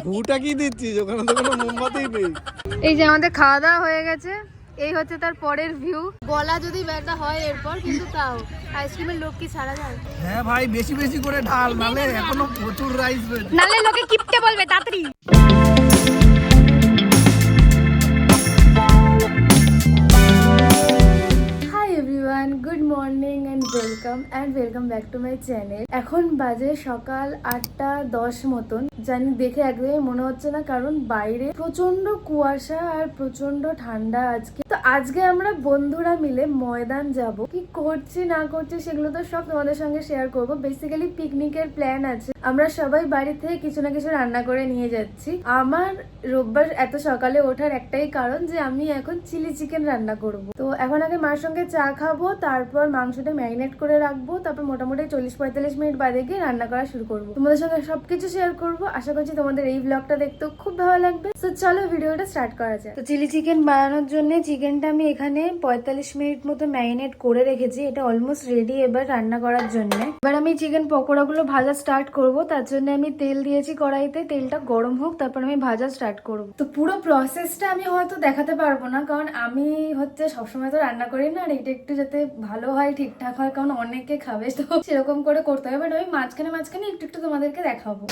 ঘুটা কি দিচ্ছিস? ওখানে তো কোনো মোমবাতিই নেই। এই যে আমাদের খাওয়া দাওয়া হয়ে গেছে, এই হচ্ছে তার পরের ভিউ। বলা যদি ব্যথা হয় এরপর, কিন্তু তাও আইসক্রিমের লোক কি ছাড়া যায়? হ্যাঁ ভাই, বেশি বেশি করে ঢাল, নালে এখনো প্রচুর রাইস রয়েছে। নালে লোকে কিপটে বলবে তাড়াতাড়ি। Good morning and welcome back to my channel. এখন বাজে সকাল 8:10 মতন। জানি দেখে একদমই মনে হচ্ছে না, কারণ বাইরে প্রচন্ড কুয়াশা আর প্রচন্ড ঠান্ডা আজকে। তো আজকে আমরা বন্ধুরা মিলে ময়দান যাব। কি করছি না করছি সেগুলো তো সব তোমাদের সঙ্গে শেয়ার করব। বেসিক্যালি পিকনিকের প্ল্যান আছে। আমরা সবাই বাড়ি থেকে কিছু না কিছু রান্না করে নিয়ে যাচ্ছি। আমার রোববার এত সকালে ওঠার একটাই কারণ যে আমি এখন চিলি চিকেন রান্না করব। তো এখন আগে মার সঙ্গে চা খাবো, তারপর মাংসটা ম্যারিনেট করে রাখবো, তারপর মোটামুটি 40-45 মিনিট বাদে গিয়ে রান্না করা শুরু করবো। তোমাদের সঙ্গে সবকিছু শেয়ার করবো। আশা করছি তোমাদের এই ব্লগটা দেখতেও খুব ভালো লাগবে। তো চলো ভিডিওটা স্টার্ট করা যায়। তো চিলি চিকেন বানানোর জন্য চিকেনটা আমি এখানে 45 মিনিট মতো ম্যারিনেট করে রেখেছি। এটা অলমোস্ট রেডি এবার রান্না করার জন্য। এবার আমি চিকেন পকোড়াগুলো ভাজা স্টার্ট করব। তার জন্য আমি তেল দিয়েছি কড়াইতে, তেলটা গরম হোক, তারপর আমি ভাজা স্টার্ট করব। তো পুরো প্রসেসটা আমি হয়তো দেখাতে পারবো না, কারণ আমি হচ্ছে সবসময় তো রান্না করি না, আর এটা একটু যাতে ভালো হয়, ঠিকঠাক হয়, কারণ অনেকে খাবে, তো সেরকম করে করতে হবে। বাট আমি মাঝখানে একটু একটু তোমাদেরকে দেখাবো।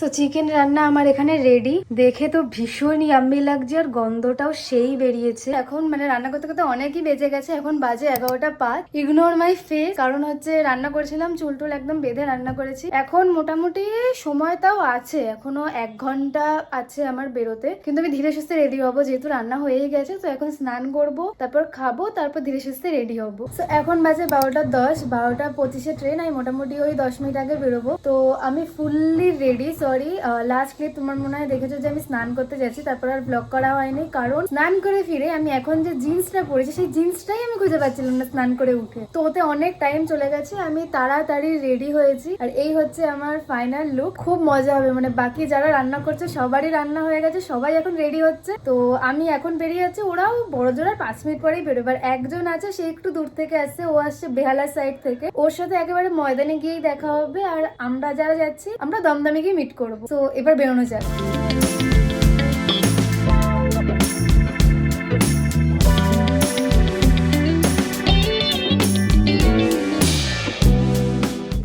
সো চিকেন রান্না আমার এখানে রেডি। দেখে তো ভীষণ ইয়াম্মি লাগছে, আর গন্ধটাও সেই বেরিয়েছে। এখন মানে রান্না করতে করতে অনেকই বেজে গেছে, এখন বাজে 11টা 5। ইগনোর মাই ফেস, কারণ হচ্ছে রান্না করেছিলাম, চুল টুল একদম বেঁধে রান্না করেছি। এখন মোটামুটি সময় তাও আছে, এখনো 1 ঘন্টা আছে আমার বেরোতে, কিন্তু আমি ধীরে সুস্থে রেডি হবো, যেহেতু রান্না হয়েই গেছে। তো এখন স্নান করব, তারপর খাবো, তারপর ধীরে সুস্থে রেডি হবো। তো এখন বাজে 12:10, 12:25 ট্রেন। আমি মোটামুটি ওই 10 মিনিট আগে বেরোবো। তো আমি fully ready. Sorry, last clip তোমার মনে হয় দেখেছো যে আমি স্নান করতে যাচ্ছি, তারপর আর ব্লগ করা হয়নি, কারণ স্নান করে ফিরে আমি এখন যে জিন্সটা পরেছি সেই জিন্সটাই আমি খুঁজে পাচ্ছিলাম না স্নান করে উঠে। তো ওতে অনেক টাইম চলে গেছে। আমি তাড়াতাড়ি রেডি হয়েছি, আর এই হচ্ছে আমার ফাইনাল লুক। খুব মজা হবে, মানে বাকি যারা রান্না করছে সবারই রান্না হয়ে গেছে, সবাই এখন রেডি হচ্ছে। তো আমি এখন বেরিয়ে যাচ্ছি, ওরাও বড় জোর 5 মিনিট পরেই বেরোবে। আর একজন আছে, সে একটু দূর থেকে আসছে, ও আসছে বেহালা সাইড থেকে। ওর সাথে একেবারে ময়দানে গিয়েই দেখা হবে। আর আমরা যারা যাচ্ছি আমরা দমদমে গিয়ে মিট করবো। তো এবার বেরোনো যাক।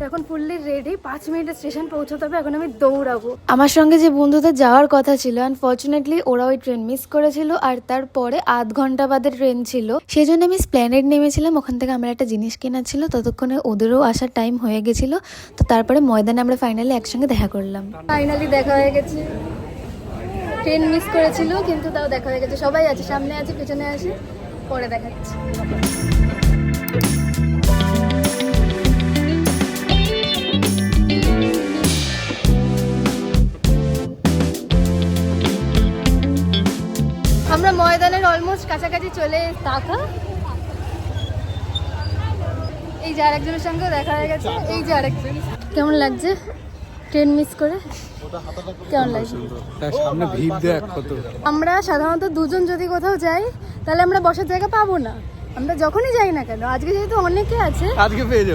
এখন ফুললি রেডি, 5 মিনিটে স্টেশন পৌঁছতে হবে। এখন আমি দৌড়াবো। আমার সঙ্গে যে বন্ধুদের যাওয়ার কথা ছিল, আনফর্চুনেটলি ওরা ওই ট্রেন মিস করেছিল, আর তারপরে আধ ঘন্টা বাদে ট্রেন ছিল। সেই জন্য আমি স্প্ল্যানেড নেমেছিলাম। ওখান থেকে আমার একটা জিনিস কেনা ছিল, ততক্ষণে ওদেরও আসার টাইম হয়ে গেছিল। তো তারপরে ময়দানে আমরা ফাইনালি একসঙ্গে দেখা করলাম। ফাইনালি দেখা হয়ে গেছে। ট্রেন মিস করেছিল, কিন্তু তাও দেখা হয়ে গেছে। সবাই আছে, সামনে আছে, পেছনে আছে, পরে দেখাচ্ছি। আমরা ময়দানের অলমোস্ট কাছাকাছি চলে টাকা। এই যে আরেকজনের সঙ্গে দেখা হয়ে গেছে। এই যে আরেকজন। কেমন লাগছে ট্রেন মিস করে? কেমন লাগছে? সামনে ভিড় দেখ কত। আমরা সাধারণত দুজন যদি কোথাও যাই, তাহলে আমরা বসার জায়গা পাবো না। আমরা যখনই যাই না কেন, আজকে যেহেতু অনেকে আছে,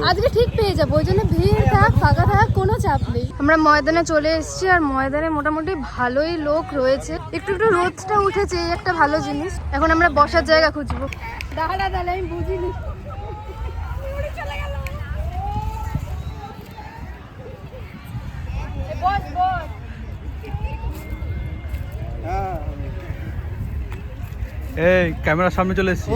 আজকে ঠিক পেয়ে যাবো। ওই জন্য ভিড় থাক ফাঁকা থাক কোনো চাপ নেই। আমরা ময়দানে চলে এসেছি, আর ময়দানে মোটামুটি ভালোই লোক রয়েছে। একটু একটু রোদটা উঠেছে, এই একটা ভালো জিনিস। এখন আমরা বসার জায়গা খুঁজবো। দাঁড়া তাহলে, আমি বুঝিনি। এই ক্যামেরার সামনে চলে এসেছি।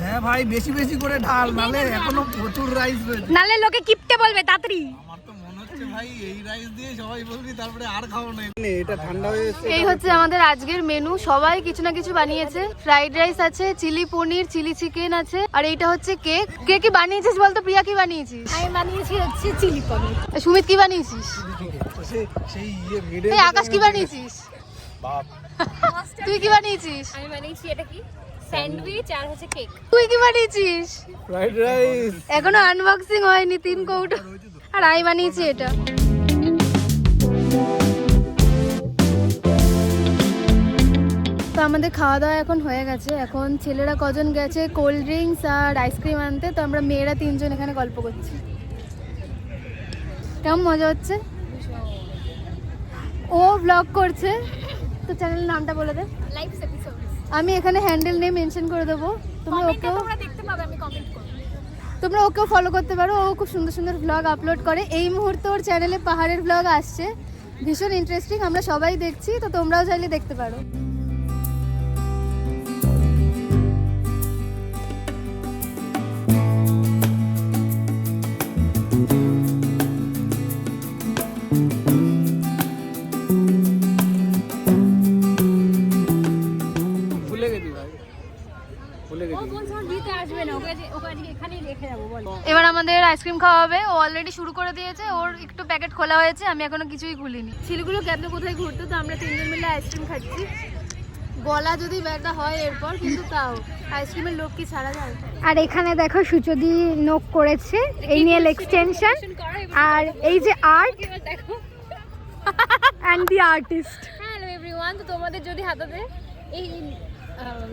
হ্যাঁ ভাই, বেশি বেশি করে ঢাল, নালে এখনো প্রচুর রাইস রয়েছে। নালে লোকে কিপটে বলবে তাড়াতাড়ি। আমার তো মনে হচ্ছে ভাই এই রাইস দিয়ে সবাই বলবি, তারপরে আর খাবো না। এটা ঠান্ডা হয়ে গেছে। এই হচ্ছে আমাদের আজকের মেনু। সবাই কিছু না কিছু বানিয়েছে। ফ্রাইড রাইস আছে, চিলি পনির, চিলি চিকেন আছে, আর এইটা হচ্ছে কেক। কে কি বানিয়েছিস বলতো? প্রিয়া কি বানিয়েছিস? আমি বানিয়েছি হচ্ছে চিলি পনির। সুমিত কি বানিয়েছিস? সেই মিডল। এই আকাশ কি বানিয়েছিস? বাপ। তুই কি বানিয়েছিস? আমি বানিয়েছি এটা কি স্যান্ডউইচ, আর হচ্ছে কেক। তুই কি বানিয়েছিস? Fried rice. এখনো আনবক্সিং হয়নি, 3 কৌটো। আর আমি বানিয়েছি এটা। তো আমাদের খাওয়া দাওয়া এখন হয়ে গেছে। এখন ছেলেরা কজন গেছে কোল্ড ড্রিঙ্কস আর আইসক্রিম আনতে, তো আমরা মেয়েরা 3জন এখানে গল্প করছি। কেমন মজা হচ্ছে? ও ব্লগ করছে, তো চ্যানেলের নামটা বলে দে। লাইভ এপিসোড আমি এখানে হ্যান্ডেল নেম মেনশন করে দেবো, তোমরা কমেন্টে ওকেও তোমরা দেখতে পাবে, আমি কমেন্ট করব। তোমরা ওকেও ফলো করতে পারো। ও খুব সুন্দর সুন্দর ব্লগ আপলোড করে। এই মুহূর্তে ওর চ্যানেলে পাহাড়ের ব্লগ আসছে, ভীষণ ইন্টারেস্টিং, আমরা সবাই দেখছি, তো তোমরাও চাইলে দেখতে পারো। ভুলে গেছি ভাই, ভুলে ও গেছি। বলছে ওর বিয়েতে আসবে না, ওকে আজকে এখানেই রেখে যাবো বল। এবার আমাদের আইসক্রিম খাওয়া হবে। ও অলরেডি শুরু করে দিয়েছে, ওর একটু প্যাকেট খোলা হয়েছে, আমি এখনো কিছুই খুলিনি। শিলিগুড়ি ক্যাবনে কোথায় ঘুরতে, তো আমরা তিনজন মিলে আইসক্রিম খাচ্ছি। গলা যদি ব্যথা হয় এরপর, কিন্তু তাও আইসক্রিমের লোক কি ছাড়া যায়। আর এখানে দেখো সুচদি নোক করেছে এই নেল এক্সটেনশন, আর এই যে আর্ট দেখো। And the artist. Hello everyone, তো তোমাদের যদি হাতাতে এই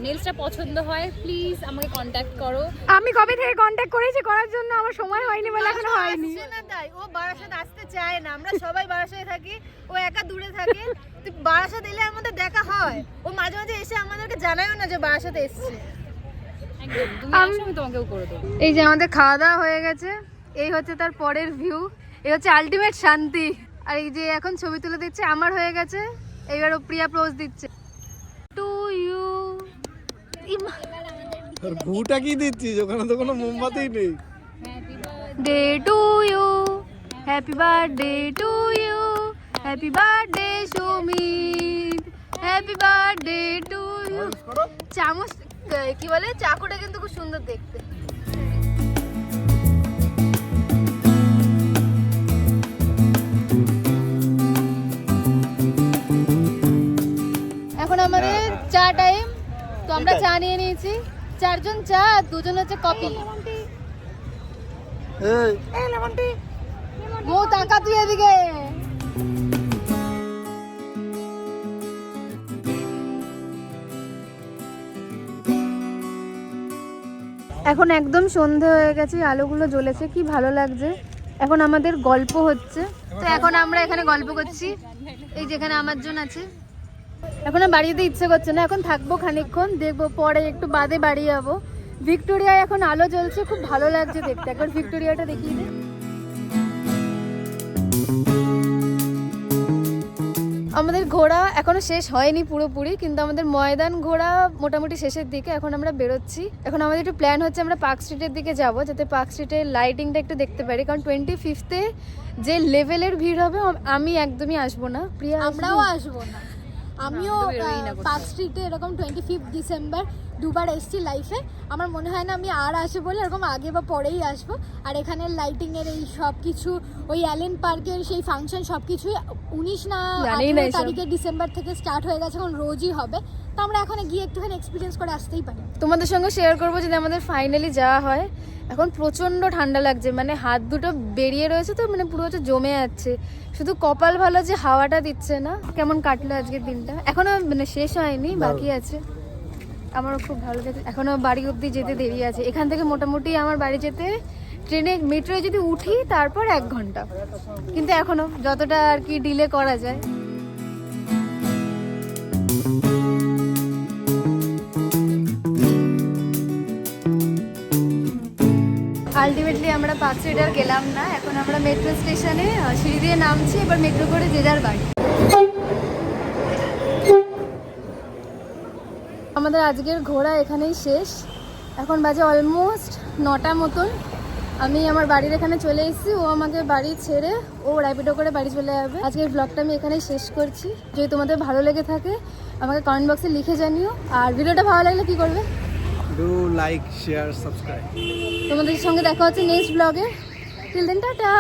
নেলসটা পছন্দ হয় প্লিজ আমাকে কন্ট্যাক্ট করো। আমি কবে থেকে কন্ট্যাক্ট করেছি করার জন্য, আমার সময় হয়নি বলে এখনো হয়নি। আসছে না তাই ও বারাসাত আসতে চায় না, আমরা সবাই বারাসাতে থাকি, ও একা দূরে থাকে। তো বারাসাত এলে আমাদের দেখা হয়, ও মাঝে মাঝে এসে আমাদেরকে জানায়ও না যে বারাসাতে এসছে। একদম তুমি আসো, আমি তোমাকেও করে দেবো। এই যে আমাদের খাওয়া দাওয়া হয়ে গেছে, এই হচ্ছে তার পরের ভিউ, এই হচ্ছে আলটিমেট শান্তি। আর এই যে এখন ছবি তুলে দিচ্ছে, আমার হয়ে গেছে, এইবার ও প্রিয়া পোজ দিচ্ছে টু ইউ। আর ঘুটা কি দিচ্ছিস? ওখানে তো কোনো মোমবাতিই নেই। Day to you, happy birthday to you, happy birthday Sumit, happy birthday to you. চামচ কি বলে, চাকুটা কিন্তু খুব সুন্দর দেখতে। এখন আমাদের চা টাইম, তো আমরা চা নিয়ে নিয়েছি, 4 জন চা আর 2 জন হচ্ছে কফি। মো টাকা তুই এদিকে। এখন একদম সন্ধে হয়ে গেছে, আলোগুলো জ্বলেছে, কি ভালো লাগছে। এখন আমাদের গল্প হচ্ছে, তো এখন আমরা এখানে গল্প করছি, এই যেখানে আমার জন আছে। এখন আর বাড়ি যেতে ইচ্ছে করছে না, এখন থাকবো খানিকক্ষণ, দেখবো পরে একটু বাদে বাড়ি যাবো। ভিক্টোরিয়ায় এখন আলো জ্বলছে, খুব ভালো লাগছে দেখতে। একবার ভিক্টোরিয়াটা দেখিয়ে দে। আমাদের ঘোরা এখনো শেষ হয়নি পুরোপুরি, কিন্তু আমাদের ময়দান ঘোরা মোটামুটি শেষের দিকে। এখন আমরা বেরোচ্ছি। এখন আমাদের একটু প্ল্যান হচ্ছে আমরা পার্ক স্ট্রিটের দিকে যাব, যাতে পার্ক স্ট্রিটের লাইটিংটা একটু দেখতে পারি, কারণ 25th-এ যে লেভেলের ভিড় হবে আমি একদমই আসবো না। প্রিয়া আমরাও আসবো না। আমিও পার্ক স্ট্রিটে এরকম 25 ডিসেম্বর দুবার এসেছি লাইফে, আমার মনে হয় না আমি আর আসবো বলে, এরকম আগে বা পরেই আসবো। আর এখানের লাইটিংয়ের এই সব কিছু, ওই অ্যালেন পার্কের সেই ফাংশন সব কিছুই 19 না 18 তারিখে ডিসেম্বর থেকে স্টার্ট হয়ে গেছে, এখন রোজই হবে। তো আমরা এখন গিয়ে একটুখানি এক্সপিরিয়েন্স করে আসতেই পারি। তোমাদের সঙ্গে শেয়ার করবো যদি আমাদের ফাইনালি যাওয়া হয়। এখন প্রচণ্ড ঠান্ডা লাগছে, মানে হাত দুটো বেরিয়ে রয়েছে, তো মানে পুরো হচ্ছে জমে যাচ্ছে। শুধু কপাল ভালো যে হাওয়াটা দিচ্ছে না। কেমন কাটলো আজকের দিনটা? এখনো মানে শেষ হয়নি, বাকি আছে। আমারও খুব ভালো লাগে, এখনো বাড়ি অবধি যেতে দেরি আছে। এখান থেকে মোটামুটি আমার বাড়ি যেতে ট্রেনে মেট্রোয় যদি উঠি তারপর 1 ঘন্টা, কিন্তু এখনো যতটা আর কি ডিলে করা যায়। আলটিমেটলি আমরা পার্ক স্ট্রিট আর গেলাম না, এখন আমরা মেট্রো স্টেশনে সিঁড়ি দিয়ে নামছি, এবার মেট্রো করে যে যার বাড়ি। আমাদের আজকের ঘোরা এখানেই শেষ। এখন বাজে অলমোস্ট 9টা মতন। আমি আমার বাড়ির এখানে চলে এসেছি, ও আমাকে বাড়ি ছেড়ে ও র্যাপিডো করে বাড়ি চলে যাবে। আজকের ব্লগটা আমি এখানেই শেষ করছি। যদি তোমাদের ভালো লেগে থাকে আমাকে কমেন্ট বক্সে লিখে জানিও, আর ভিডিওটা ভালো লাগলে কি করবে? Do like, share, subscribe. তোমাদের সঙ্গে দেখা হচ্ছে next blog. Till then tata.